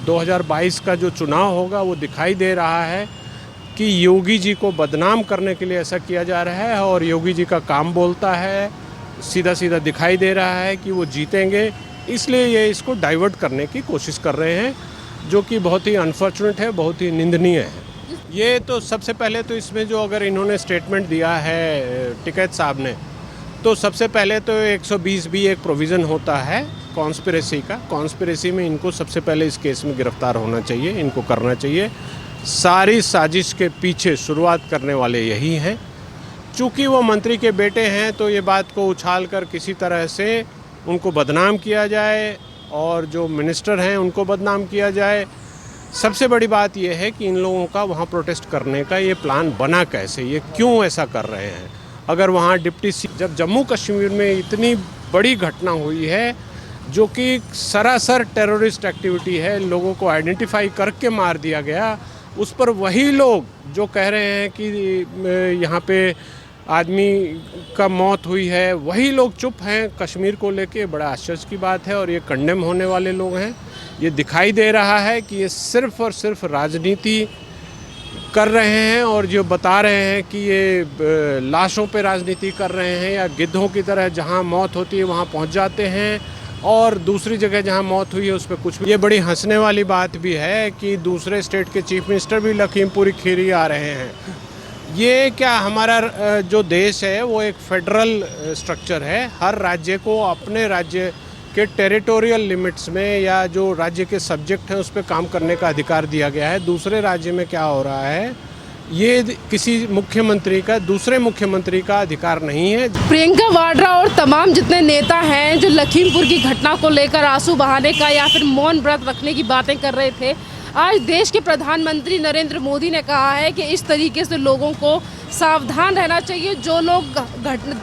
2022 का जो चुनाव होगा वो दिखाई दे रहा है कि योगी जी को बदनाम करने के लिए ऐसा किया जा रहा है और योगी जी का काम बोलता है, सीधा सीधा दिखाई दे रहा है कि वो जीतेंगे, इसलिए ये इसको डाइवर्ट करने की कोशिश कर रहे हैं, जो कि बहुत ही अनफॉर्चुनेट है, बहुत ही निंदनीय है। ये तो सबसे पहले तो इसमें जो अगर इन्होंने स्टेटमेंट दिया है टिकैत साहब ने, तो सबसे पहले तो 120 भी एक प्रोविज़न होता है कॉन्स्पिरेसी का। कॉन्स्पिरेसी में इनको सबसे पहले इस केस में गिरफ्तार होना चाहिए, इनको करना चाहिए। सारी साजिश के पीछे शुरुआत करने वाले यही हैं। चूँकि वो मंत्री के बेटे हैं तो ये बात को उछाल कर किसी तरह से उनको बदनाम किया जाए और जो मिनिस्टर हैं उनको बदनाम किया जाए। सबसे बड़ी बात यह है कि इन लोगों का वहाँ प्रोटेस्ट करने का ये प्लान बना कैसे, ये क्यों ऐसा कर रहे हैं। अगर वहाँ डिप्टी जब जम्मू कश्मीर में इतनी बड़ी घटना हुई है जो कि सरासर टेररिस्ट एक्टिविटी है, लोगों को आइडेंटिफाई करके मार दिया गया, उस पर वही लोग जो कह रहे हैं कि यहाँ पे आदमी का मौत हुई है, वही लोग चुप हैं कश्मीर को लेके। बड़ा आश्चर्य की बात है और ये कंडेम होने वाले लोग हैं। ये दिखाई दे रहा है कि ये सिर्फ़ और सिर्फ राजनीति कर रहे हैं और जो बता रहे हैं कि ये लाशों पे राजनीति कर रहे हैं या गिद्धों की तरह जहाँ मौत होती है वहाँ पहुँच जाते हैं और दूसरी जगह जहाँ मौत हुई है उस पर कुछ भी। ये बड़ी हंसने वाली बात भी है कि दूसरे स्टेट के चीफ मिनिस्टर भी लखीमपुर खीरी आ रहे हैं। ये क्या, हमारा जो देश है वो एक फेडरल स्ट्रक्चर है। हर राज्य को अपने राज्य के टेरिटोरियल लिमिट्स में या जो राज्य के सब्जेक्ट हैं उस पर काम करने का अधिकार दिया गया है। दूसरे राज्य में क्या हो रहा है, ये किसी मुख्यमंत्री का दूसरे मुख्यमंत्री का अधिकार नहीं है। प्रियंका वाड्रा और तमाम जितने नेता हैं जो लखीमपुर की घटना को लेकर आंसू बहाने का या फिर मौन व्रत रखने की बातें कर रहे थे, आज देश के प्रधानमंत्री नरेंद्र मोदी ने कहा है कि इस तरीके से लोगों को सावधान रहना चाहिए जो लोग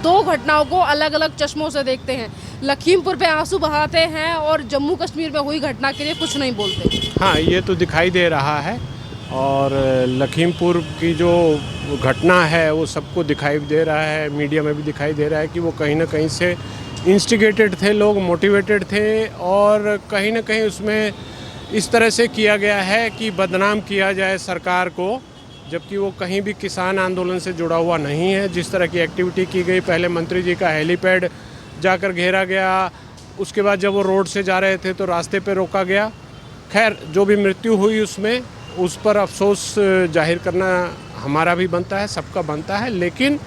दो घटनाओं को अलग अलग चश्मों से देखते हैं। लखीमपुर पे आंसू बहाते हैं और जम्मू कश्मीर में हुई घटना के लिए कुछ नहीं बोलते। हाँ, ये तो दिखाई दे रहा है और लखीमपुर की जो घटना है वो सबको दिखाई दे रहा है, मीडिया में भी दिखाई दे रहा है कि वो कहीं ना कहीं से इंस्टिगेटेड थे, लोग मोटिवेटेड थे और कहीं ना कहीं उसमें इस तरह से किया गया है कि बदनाम किया जाए सरकार को, जबकि वो कहीं भी किसान आंदोलन से जुड़ा हुआ नहीं है। जिस तरह की एक्टिविटी की गई, पहले मंत्री जी का हेलीपैड जाकर घेरा गया, उसके बाद जब वो रोड से जा रहे थे तो रास्ते पे रोका गया। खैर, जो भी मृत्यु हुई उसमें उस पर अफसोस जाहिर करना हमारा भी बनता है, सबका बनता है, लेकिन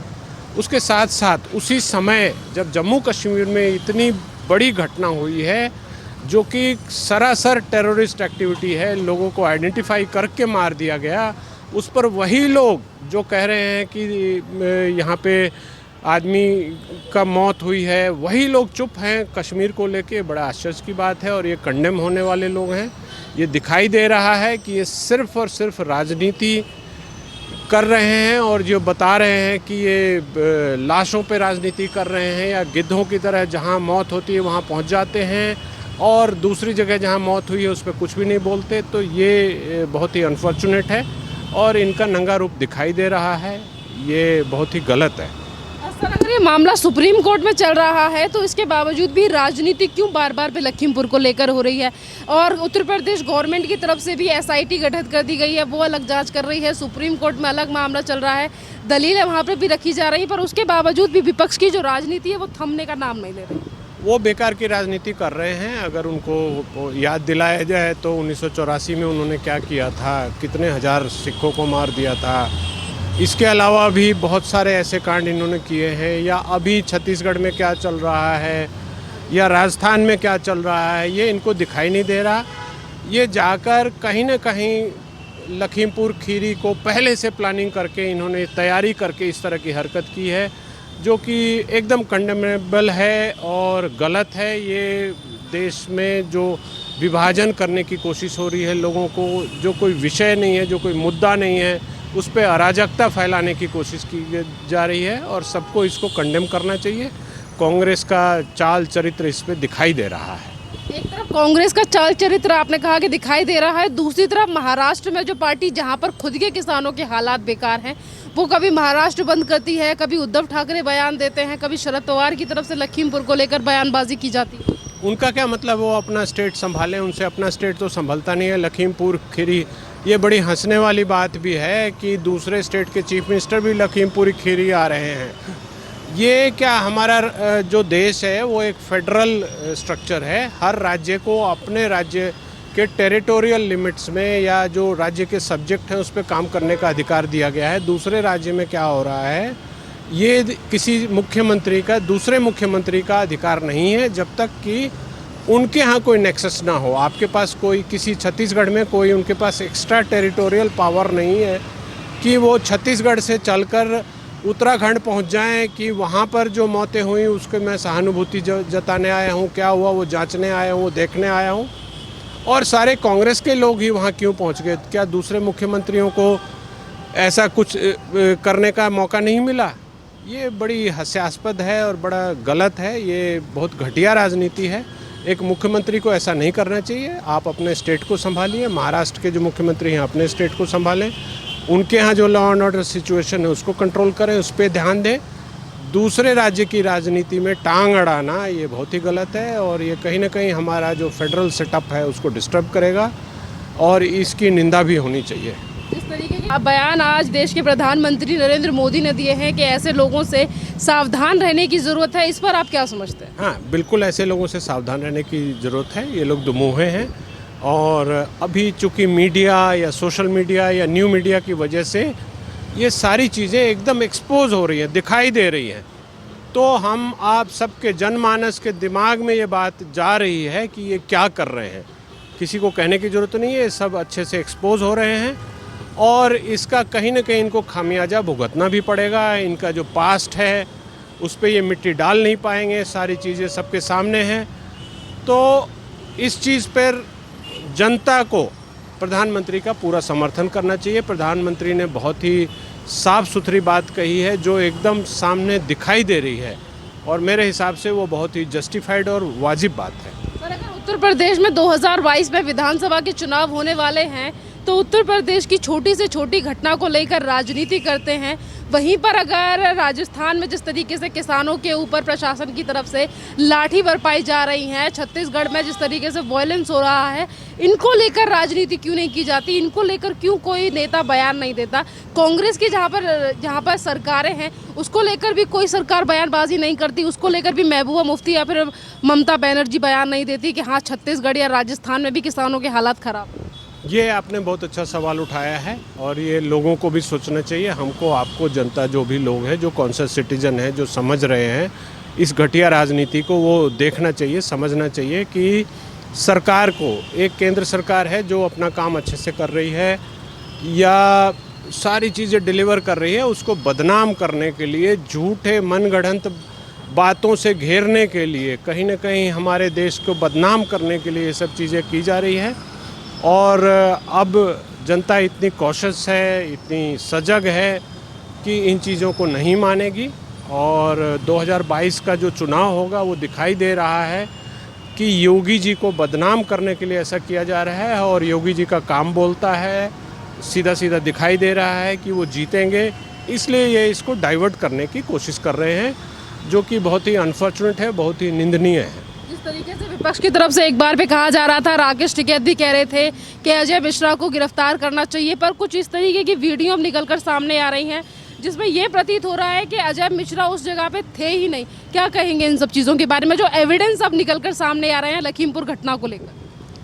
उसके साथ साथ उसी समय जब जम्मू कश्मीर में इतनी बड़ी घटना हुई है जो कि सरासर टेररिस्ट एक्टिविटी है, लोगों को आइडेंटिफाई करके मार दिया गया, उस पर वही लोग जो कह रहे हैं कि यहाँ पे आदमी का मौत हुई है, वही लोग चुप हैं कश्मीर को लेके। बड़ा आश्चर्य की बात है और ये कंडेम होने वाले लोग हैं। ये दिखाई दे रहा है कि ये सिर्फ़ और सिर्फ राजनीति कर रहे हैं और जो बता रहे हैं कि ये लाशों पे राजनीति कर रहे हैं या गिद्धों की तरह जहाँ मौत होती है वहाँ पहुँच जाते हैं और दूसरी जगह जहाँ मौत हुई है उस पर कुछ भी नहीं बोलते। तो ये बहुत ही अनफॉर्चुनेट है और इनका नंगा रूप दिखाई दे रहा है, ये बहुत ही गलत है। अगर ये मामला सुप्रीम कोर्ट में चल रहा है तो इसके बावजूद भी राजनीति क्यों बार बार पे लखीमपुर को लेकर हो रही है? और उत्तर प्रदेश गवर्नमेंट की तरफ से भी SIT गठित कर दी गई है, वो अलग जांच कर रही है। सुप्रीम कोर्ट में अलग मामला चल रहा है, दलीलें वहाँ पर भी रखी जा रही है, पर उसके बावजूद भी विपक्ष की जो राजनीति है वो थमने का नाम नहीं ले रही। वो बेकार की राजनीति कर रहे हैं। अगर उनको याद दिलाया जाए तो 1984 में उन्होंने क्या किया था, कितने हजार सिखों को मार दिया था। इसके अलावा भी बहुत सारे ऐसे कांड इन्होंने किए हैं, या अभी छत्तीसगढ़ में क्या चल रहा है या राजस्थान में क्या चल रहा है, ये इनको दिखाई नहीं दे रहा। ये जाकर कहीं ना कहीं लखीमपुर खीरी को पहले से प्लानिंग करके इन्होंने तैयारी करके इस तरह की हरकत की है, जो कि एकदम कंडेमेबल है और गलत है। ये देश में जो विभाजन करने की कोशिश हो रही है, लोगों को जो कोई विषय नहीं है, जो कोई मुद्दा नहीं है, उस पर अराजकता फैलाने की कोशिश की जा रही है और सबको इसको कंडेम करना चाहिए। कांग्रेस का चाल चरित्र इस पे दिखाई दे रहा है। एक तरफ कांग्रेस का चाल चरित्र आपने कहा कि दिखाई दे रहा है, दूसरी तरफ महाराष्ट्र में जो पार्टी जहां पर खुद के किसानों के हालात बेकार हैं, वो कभी महाराष्ट्र बंद करती है, कभी उद्धव ठाकरे बयान देते हैं, कभी शरद पवार की तरफ से लखीमपुर को लेकर बयानबाजी की जाती है। उनका क्या मतलब वो अपना स्टेट संभालें, उनसे अपना स्टेट तो संभलता नहीं है। लखीमपुर खीरी, ये बड़ी हंसने वाली बात भी है कि दूसरे स्टेट के चीफ मिनिस्टर भी लखीमपुर खीरी आ रहे हैं। ये क्या, हमारा जो देश है वो एक फेडरल स्ट्रक्चर है। हर राज्य को अपने राज्य के टेरिटोरियल लिमिट्स में या जो राज्य के सब्जेक्ट हैं उस पर काम करने का अधिकार दिया गया है। दूसरे राज्य में क्या हो रहा है, ये किसी मुख्यमंत्री का दूसरे मुख्यमंत्री का अधिकार नहीं है जब तक कि उनके यहाँ कोई नेक्सस ना हो। आपके पास कोई, किसी छत्तीसगढ़ में कोई उनके पास एक्स्ट्रा टेरिटोरियल पावर नहीं है कि वो छत्तीसगढ़ से चलकर उत्तराखंड पहुंच जाएं कि वहाँ पर जो मौतें हुई उसके मैं सहानुभूति जताने आया हूँ, क्या हुआ वो जांचने आया हूँ, वो देखने आया हूँ। और सारे कांग्रेस के लोग ही वहाँ क्यों पहुँच गए? क्या दूसरे मुख्यमंत्रियों को ऐसा कुछ करने का मौका नहीं मिला? ये बड़ी हास्यास्पद है और बड़ा गलत है। ये बहुत घटिया राजनीति है। एक मुख्यमंत्री को ऐसा नहीं करना चाहिए। आप अपने स्टेट को संभालिए। महाराष्ट्र के जो मुख्यमंत्री हैं अपने स्टेट को संभालें, उनके यहाँ जो लॉ एंड ऑर्डर सिचुएशन है उसको कंट्रोल करें, उस पर ध्यान दें। दूसरे राज्य की राजनीति में टांग अड़ाना ये बहुत ही गलत है और ये कहीं ना कहीं हमारा जो फेडरल सेटअप है उसको डिस्टर्ब करेगा और इसकी निंदा भी होनी चाहिए। इस तरीके के बयान आज देश के प्रधानमंत्री नरेंद्र मोदी ने दिए हैं कि ऐसे लोगों से सावधान रहने की ज़रूरत है। इस पर आप क्या समझते हैं? हाँ, बिल्कुल ऐसे लोगों से सावधान रहने की ज़रूरत है। ये लोग दुमुहे हैं और अभी चूँकि मीडिया या सोशल मीडिया या न्यू मीडिया की वजह से ये सारी चीज़ें एकदम एक्सपोज हो रही हैं, दिखाई दे रही हैं। तो हम आप सबके जनमानस के दिमाग में ये बात जा रही है कि ये क्या कर रहे हैं। किसी को कहने की ज़रूरत नहीं है, सब अच्छे से एक्सपोज हो रहे हैं और इसका कहीं ना कहीं इनको खामियाजा भुगतना भी पड़ेगा। इनका जो पास्ट है उस पर ये मिट्टी डाल नहीं पाएंगे, सारी चीज़ें सबके सामने हैं। तो इस चीज़ पर जनता को प्रधानमंत्री का पूरा समर्थन करना चाहिए। प्रधानमंत्री ने बहुत ही साफ़ सुथरी बात कही है जो एकदम सामने दिखाई दे रही है और मेरे हिसाब से वो बहुत ही जस्टिफाइड और वाजिब बात है। सर, अगर उत्तर प्रदेश में 2022 में विधानसभा के चुनाव होने वाले हैं तो उत्तर प्रदेश की छोटी से छोटी घटना को लेकर राजनीति करते हैं, वहीं पर अगर राजस्थान में जिस तरीके से किसानों के ऊपर प्रशासन की तरफ से लाठी बरपाई जा रही है, छत्तीसगढ़ में जिस तरीके से वायलेंस हो रहा है, इनको लेकर राजनीति क्यों नहीं की जाती? इनको लेकर क्यों कोई नेता बयान नहीं देता? कांग्रेस की जहाँ पर सरकारें हैं उसको लेकर भी कोई सरकार बयानबाजी नहीं करती, उसको लेकर भी महबूबा मुफ्ती या फिर ममता बनर्जी बयान नहीं देती कि हाँ छत्तीसगढ़ या राजस्थान में भी किसानों के हालात ख़राब हैं। ये आपने बहुत अच्छा सवाल उठाया है और ये लोगों को भी सोचना चाहिए। हमको, आपको, जनता, जो भी लोग हैं, जो कॉन्शियस सिटीजन हैं, जो समझ रहे हैं इस घटिया राजनीति को, वो देखना चाहिए, समझना चाहिए कि सरकार को, एक केंद्र सरकार है जो अपना काम अच्छे से कर रही है या सारी चीज़ें डिलीवर कर रही है, उसको बदनाम करने के लिए, झूठे मनगढ़ंत बातों से घेरने के लिए, कहीं ना कहीं हमारे देश को बदनाम करने के लिए ये सब चीज़ें की जा रही है। और अब जनता इतनी कॉशियस है, इतनी सजग है कि इन चीज़ों को नहीं मानेगी और 2022 का जो चुनाव होगा वो दिखाई दे रहा है कि योगी जी को बदनाम करने के लिए ऐसा किया जा रहा है और योगी जी का काम बोलता है, सीधा सीधा दिखाई दे रहा है कि वो जीतेंगे, इसलिए ये इसको डाइवर्ट करने की कोशिश कर रहे हैं, जो कि बहुत ही अनफॉर्चुनेट है, बहुत ही निंदनीय है। जिस तरीके से विपक्ष की तरफ से एक बार पे कहा जा रहा था, राकेश टिकैत भी कह रहे थे कि अजय मिश्रा को गिरफ्तार करना चाहिए, पर कुछ इस तरीके की वीडियो अब निकलकर सामने आ रही हैं जिसमें ये प्रतीत हो रहा है कि अजय मिश्रा उस जगह पे थे ही नहीं। क्या कहेंगे इन सब चीज़ों के बारे में जो एविडेंस अब निकलकर सामने आ रहे हैं लखीमपुर घटना को लेकर?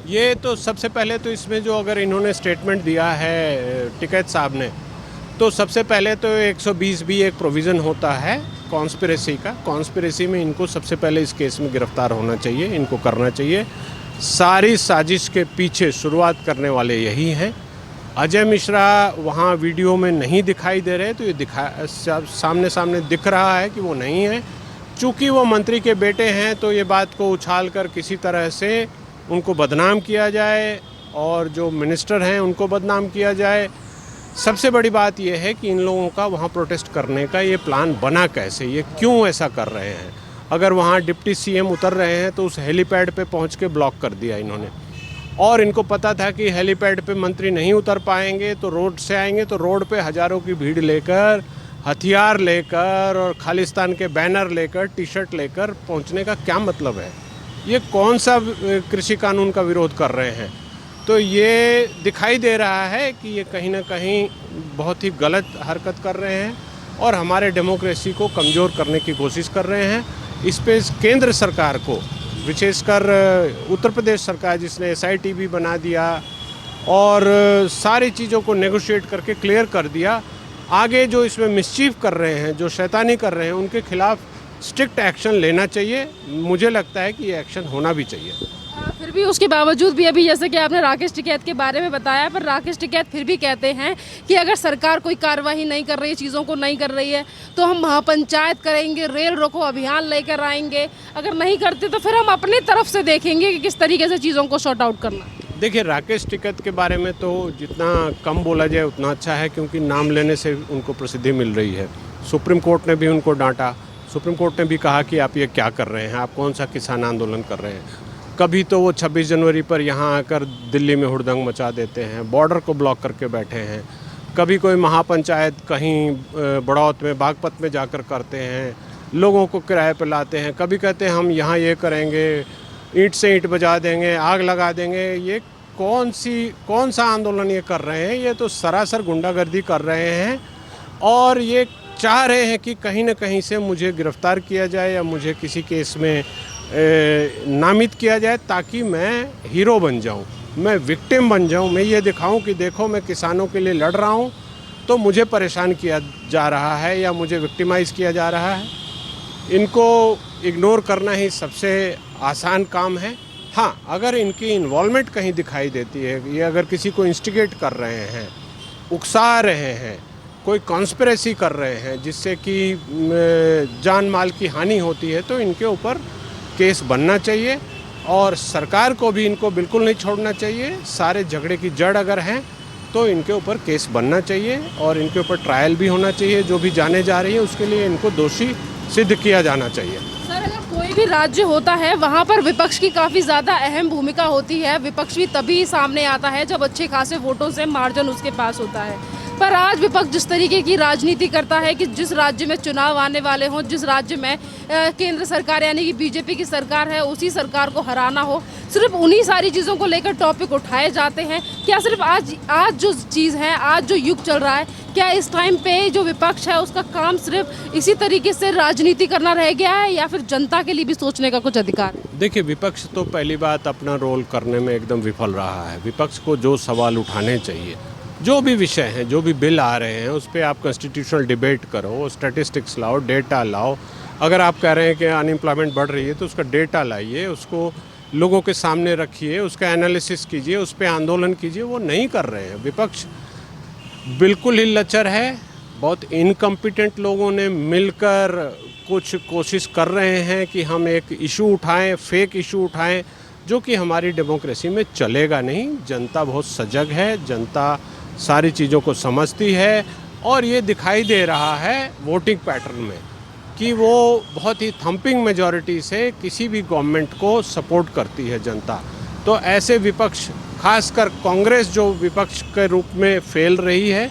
ये तो सबसे पहले तो इसमें जो अगर इन्होंने स्टेटमेंट दिया है टिकैत साहब ने, तो सबसे पहले तो 120 भी एक प्रोविज़न होता है कॉन्स्पिरेसी का। कॉन्स्पिरेसी में इनको सबसे पहले इस केस में गिरफ्तार होना चाहिए, इनको करना चाहिए। सारी साजिश के पीछे शुरुआत करने वाले यही हैं। अजय मिश्रा वहाँ वीडियो में नहीं दिखाई दे रहे, तो ये सामने सामने दिख रहा है कि वो नहीं है। चूँकि वो मंत्री के बेटे हैं तो ये बात को उछाल कर किसी तरह से उनको बदनाम किया जाए और जो मिनिस्टर हैं उनको बदनाम किया जाए। सबसे बड़ी बात यह है कि इन लोगों का वहाँ प्रोटेस्ट करने का ये प्लान बना कैसे, ये क्यों ऐसा कर रहे हैं? अगर वहाँ डिप्टी सीएम उतर रहे हैं तो उस हेलीपैड पे पहुँच के ब्लॉक कर दिया इन्होंने, और इनको पता था कि हेलीपैड पे मंत्री नहीं उतर पाएंगे तो रोड से आएंगे, तो रोड पे हज़ारों की भीड़ लेकर, हथियार लेकर और खालिस्तान के बैनर लेकर, टी शर्ट लेकर पहुँचने का क्या मतलब है? ये कौन सा कृषि कानून का विरोध कर रहे हैं। तो ये दिखाई दे रहा है कि ये कहीं ना कहीं बहुत ही गलत हरकत कर रहे हैं और हमारे डेमोक्रेसी को कमज़ोर करने की कोशिश कर रहे हैं। इस पे केंद्र सरकार को, विशेषकर उत्तर प्रदेश सरकार जिसने SIT भी बना दिया और सारी चीज़ों को नेगोशिएट करके क्लियर कर दिया, आगे जो इसमें मिसचीफ कर रहे हैं, जो शैतानी कर रहे हैं, उनके खिलाफ स्ट्रिक्ट एक्शन लेना चाहिए। मुझे लगता है कि ये एक्शन होना भी चाहिए। फिर भी उसके बावजूद भी अभी जैसे कि आपने राकेश टिकैत के बारे में बताया, पर राकेश टिकैत फिर भी कहते हैं कि अगर सरकार कोई कार्रवाई नहीं कर रही है, चीज़ों को नहीं कर रही है, तो हम महापंचायत करेंगे, रेल रोको अभियान लेकर आएंगे। अगर नहीं करते तो फिर हम अपनी तरफ से देखेंगे कि किस तरीके से चीज़ों को सॉर्ट आउट करना। देखिए, राकेश टिकैत के बारे में तो जितना कम बोला जाए उतना अच्छा है, क्योंकि नाम लेने से उनको प्रसिद्धि मिल रही है। सुप्रीम कोर्ट ने भी उनको डांटा। सुप्रीम कोर्ट ने भी कहा कि आप ये क्या कर रहे हैं, आप कौन सा किसान आंदोलन कर रहे हैं। कभी तो वो 26 जनवरी पर यहाँ आकर दिल्ली में हुड़दंग मचा देते हैं, बॉर्डर को ब्लॉक करके बैठे हैं। कभी कोई महापंचायत कहीं बड़ौत में, बागपत में जाकर करते हैं, लोगों को किराए पर लाते हैं। कभी कहते हैं हम यहाँ ये करेंगे, ईंट से ईंट बजा देंगे, आग लगा देंगे। ये कौन सा आंदोलन ये कर रहे हैं? ये तो सरासर गुंडागर्दी कर रहे हैं और ये चाह रहे हैं कि कहीं ना कहीं से मुझे गिरफ्तार किया जाए या मुझे किसी केस में नामित किया जाए, ताकि मैं हीरो बन जाऊं, मैं विक्टिम बन जाऊं, मैं ये दिखाऊं कि देखो मैं किसानों के लिए लड़ रहा हूं, तो मुझे परेशान किया जा रहा है या मुझे विक्टिमाइज़ किया जा रहा है। इनको इग्नोर करना ही सबसे आसान काम है। हाँ, अगर इनकी इन्वॉल्वमेंट कहीं दिखाई देती है, ये अगर किसी को इंस्टिगेट कर रहे हैं, उकसा रहे हैं, कोई कॉन्स्पिरेसी कर रहे हैं जिससे कि जान माल की हानि होती है, तो इनके ऊपर केस बनना चाहिए और सरकार को भी इनको बिल्कुल नहीं छोड़ना चाहिए। सारे झगड़े की जड़ अगर हैं तो इनके ऊपर केस बनना चाहिए और इनके ऊपर ट्रायल भी होना चाहिए। जो भी जाने जा रही है उसके लिए इनको दोषी सिद्ध किया जाना चाहिए। सर, अगर कोई भी राज्य होता है वहाँ पर विपक्ष की काफ़ी ज़्यादा अहम भूमिका होती है। विपक्ष भी तभी सामने आता है जब अच्छे खासे वोटों से मार्जिन उसके पास होता है। पर आज विपक्ष जिस तरीके की राजनीति करता है कि जिस राज्य में चुनाव आने वाले हों, जिस राज्य में केंद्र सरकार यानी कि बीजेपी की सरकार है, उसी सरकार को हराना हो, सिर्फ उन्हीं सारी चीज़ों को लेकर टॉपिक उठाए जाते हैं। क्या सिर्फ आज जो चीज़ है, आज जो युग चल रहा है, क्या इस टाइम पे जो विपक्ष है उसका काम सिर्फ इसी तरीके से राजनीति करना रह गया है या फिर जनता के लिए भी सोचने का कुछ अधिकार है? देखिए, विपक्ष तो पहली बात अपना रोल करने में एकदम विफल रहा है। विपक्ष को जो सवाल उठाने चाहिए, जो भी विषय हैं, जो भी बिल आ रहे हैं, उस पर आप कॉन्स्टिट्यूशनल डिबेट करो, स्टैटिस्टिक्स लाओ, डेटा लाओ। अगर आप कह रहे हैं कि अनएम्प्लॉयमेंट बढ़ रही है तो उसका डेटा लाइए, उसको लोगों के सामने रखिए, उसका एनालिसिस कीजिए, उस पर आंदोलन कीजिए। वो नहीं कर रहे हैं। विपक्ष बिल्कुल ही लचर है। बहुत इनकम्पिटेंट लोगों ने मिलकर कुछ कोशिश कर रहे हैं कि हम एक इशू उठाएं, फेक इशू उठाएं, जो कि हमारी डेमोक्रेसी में चलेगा नहीं। जनता बहुत सजग है, जनता सारी चीज़ों को समझती है और ये दिखाई दे रहा है वोटिंग पैटर्न में कि वो बहुत ही थम्पिंग मेजॉरिटी से किसी भी गवर्नमेंट को सपोर्ट करती है जनता। तो ऐसे विपक्ष, खासकर कांग्रेस जो विपक्ष के रूप में फेल रही है,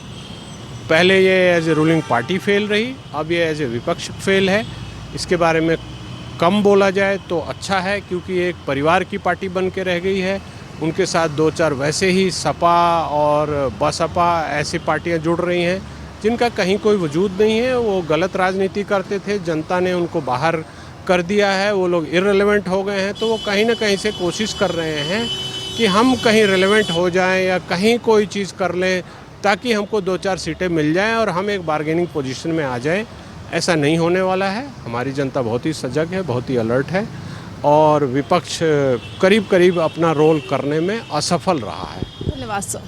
पहले ये as a ruling party fail रही, अब ये एज ए विपक्ष फेल है। इसके बारे में कम बोला जाए तो अच्छा है, क्योंकि एक परिवार की पार्टी बन के रह गई है। उनके साथ दो चार वैसे ही सपा और बसपा ऐसी पार्टियां जुड़ रही हैं जिनका कहीं कोई वजूद नहीं है। वो गलत राजनीति करते थे, जनता ने उनको बाहर कर दिया है, वो लोग इररिलेवेंट हो गए हैं। तो वो कहीं ना कहीं से कोशिश कर रहे हैं कि हम कहीं रिलेवेंट हो जाएं या कहीं कोई चीज़ कर लें ताकि हमको 2-4 सीटें मिल जाएं और हम एक बार्गेनिंग पोजीशन में आ जाएं। ऐसा नहीं होने वाला है। हमारी जनता बहुत ही सजग है, बहुत ही अलर्ट है और विपक्ष करीब करीब अपना रोल करने में असफल रहा है। धन्यवाद सर।